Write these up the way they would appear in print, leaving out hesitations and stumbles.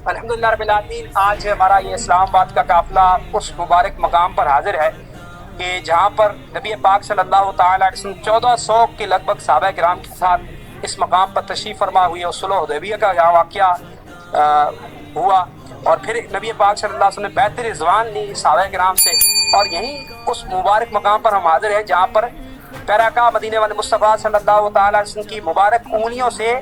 الحمدللہ رب العالمین، آج ہمارا یہ اسلام آباد کا قافلہ اس مبارک مقام پر حاضر ہے کہ جہاں پر نبی پاک صلی اللہ تعالیٰ علیہ وسلم 1400 کے لگ بھگ صحابہ کرام کے ساتھ اس مقام پر تشریف فرما ہوئی اور صلح حدیبیہ کا یہاں واقعہ ہوا، اور پھر نبی پاک صلی اللہ علیہ وسلم نے بیعت رضوان لی صحابہ کرام سے، اور یہیں اس مبارک مقام پر ہم حاضر ہیں جہاں پر پیراکا مدینے والے مصطفیٰ صلی اللہ تعالیٰ علیہ وسلم کی مبارک انگلیوں سے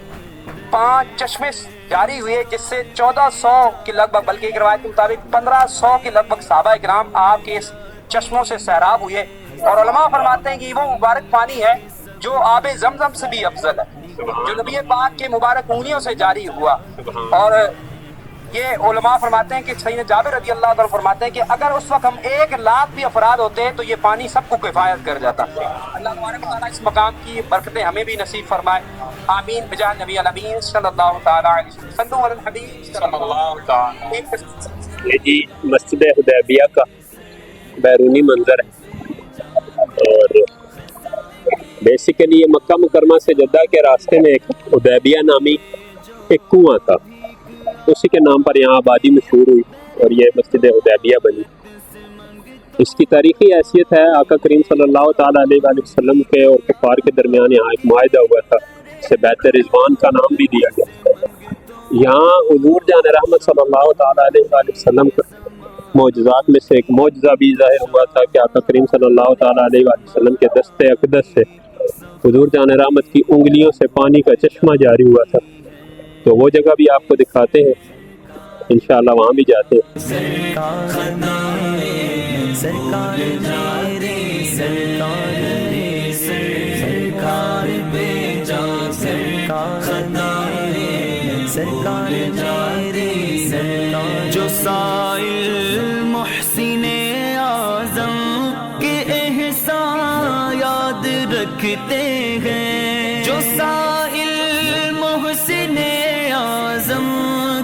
5 چشمے جاری ہوئے، جس سے 1400 کے لگ بھگ، بلکہ ایک روایت کے مطابق 1500 کے لگ بھگ صحابہ کرام آپ کے اس چشموں سے سیراب ہوئے۔ اور علماء فرماتے ہیں کہ وہ مبارک پانی ہے جو آب زمزم سے بھی افضل ہے، جو نبی پاک کے مبارک انگلیوں سے جاری ہوا۔ اور یہ علماء فرماتے ہیں کہ سیدنا جابر رضی اللہ عنہ فرماتے ہیں کہ اگر اس وقت ہم 1,00,000 بھی افراد ہوتے تو یہ پانی سب کو کفایت کر جاتا۔ اللہ تبارک و تعالیٰ اس مقام کی برکتیں ہمیں بھی نصیب فرمائے، آمین بجاہ نبی الامین صلی اللہ تعالیٰ علیہ وسلم۔ صلو علی الحبیب صلی اللہ تعالیٰ۔ یہ جی مسجد حدیبیہ کا بیرونی منظر ہے، اور بیسیکلی یہ مکہ مکرمہ سے جدہ کے راستے میں ایک حدیبیہ نامی ایک کنواں تھا، اسی کے نام پر یہاں آبادی مشہور ہوئی اور یہ مسجد حدیبیہ بنی۔ اس کی تاریخی حیثیت ہے، آقا کریم صلی اللہ تعالیٰ علیہ وآلہ وسلم کے اور کفار کے درمیان یہاں ایک معاہدہ ہوا تھا، اسے بیعت رضوان کا نام بھی دیا گیا۔ یہاں حضور جان رحمت صلی اللہ تعالیٰ علیہ وآلہ وسلم کا معجزات میں سے ایک معجزہ بھی ظاہر ہوا تھا کہ آقا کریم صلی اللہ تعالیٰ علیہ وآلہ وسلم کے دست اقدس سے حضور جان رحمت کی انگلیوں سے پانی کا چشمہ جاری ہوا تھا۔ تو وہ جگہ بھی آپ کو دکھاتے ہیں، انشاءاللہ وہاں بھی جاتے ہیں۔ جو سائل محسن اعظم کے احسان یاد رکھتے ہیں، جو سائل محسن اعظم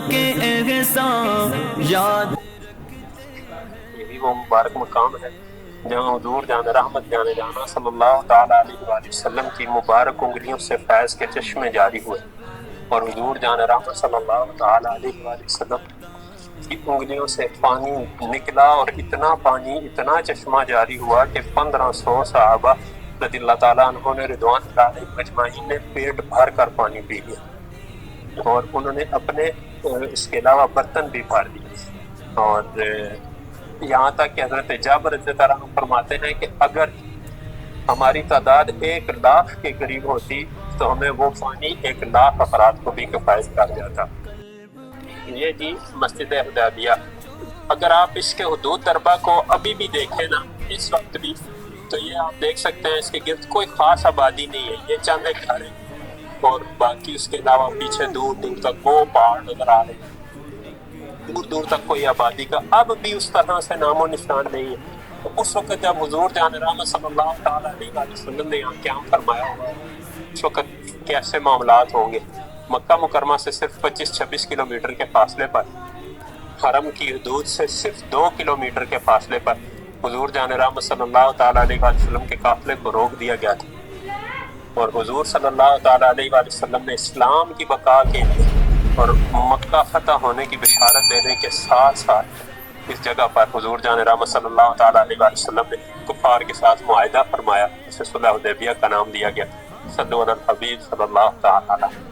کے احسان یاد۔ یہی وہ مبارک مقام ہے جہاں حضور جان رحمت جانے جانا صلی اللہ تعالیٰ علیہ وآلہ وسلم کی مبارک انگلیوں سے فیض کے چشمے جاری ہوئے، اور حضور جان رحمت صلی اللہ تعالیٰ علیہ وآلہ وسلم کی انگلیوں سے پانی نکلا، اور اتنا پانی، اتنا چشمہ جاری ہوا کہ 1500 صحابہ رضی اللہ تعالیٰ عنہ نے رضوان اللہ علیہ اجمعین نے پیٹ بھر کر پانی پی لیا، اور انہوں نے اپنے اس کے علاوہ برتن بھی بھر دیے۔ اور یہاں تک کہ حضرت جابر رضی اللہ عنہ فرماتے ہیں کہ اگر ہماری تعداد 1,00,000 کے قریب ہوتی تو ہمیں وہ پانی 1,00,000 افراد کو بھی کفایت کر جاتا۔ یہ جی مسجد حدیبیہ، اگر آپ اس کے حدود دربہ کو ابھی بھی دیکھیں نا، اس وقت بھی، تو یہ آپ دیکھ سکتے ہیں اس کے گرد کوئی خاص آبادی نہیں ہے، یہ چند ایک گھر ہیں، اور باقی اس کے علاوہ پیچھے دور دور تک وہ پہاڑ نظر آ رہے ہیں، دور دور تک کوئی آبادی کا اب بھی اس طرح سے نام و نشان نہیں ہے۔ اس وقت جب حضور جان رحمت صلی اللہ تعالیٰ علیہ وآلہ وسلم نے یہاں قیام فرمایا ہوا ہے، اس وقت کیسے معاملات ہوں گے۔ مکہ مکرمہ سے صرف 25-26 کلومیٹر کے فاصلے پر، حرم کی حدود سے صرف 2 کلومیٹر کے فاصلے پر حضور جان رحمت صلی اللہ تعالیٰ علیہ وآلہ وسلم کے قافلے کو روک دیا گیا تھا، اور حضور صلی اللہ تعالیٰ علیہ وآلہ وسلم نے اسلام کی بقا کے لیے اور مکہ فتح ہونے کی بشارت دینے کے ساتھ ساتھ اس جگہ پر حضور جان رحمت صلی اللہ تعالیٰ علیہ وآلہ وسلم نے کفار کے ساتھ معاہدہ فرمایا، اسے صلح حدیبیہ کا نام دیا گیا۔ صلو علی الحبیب صلی اللہ تعالیٰ علیہ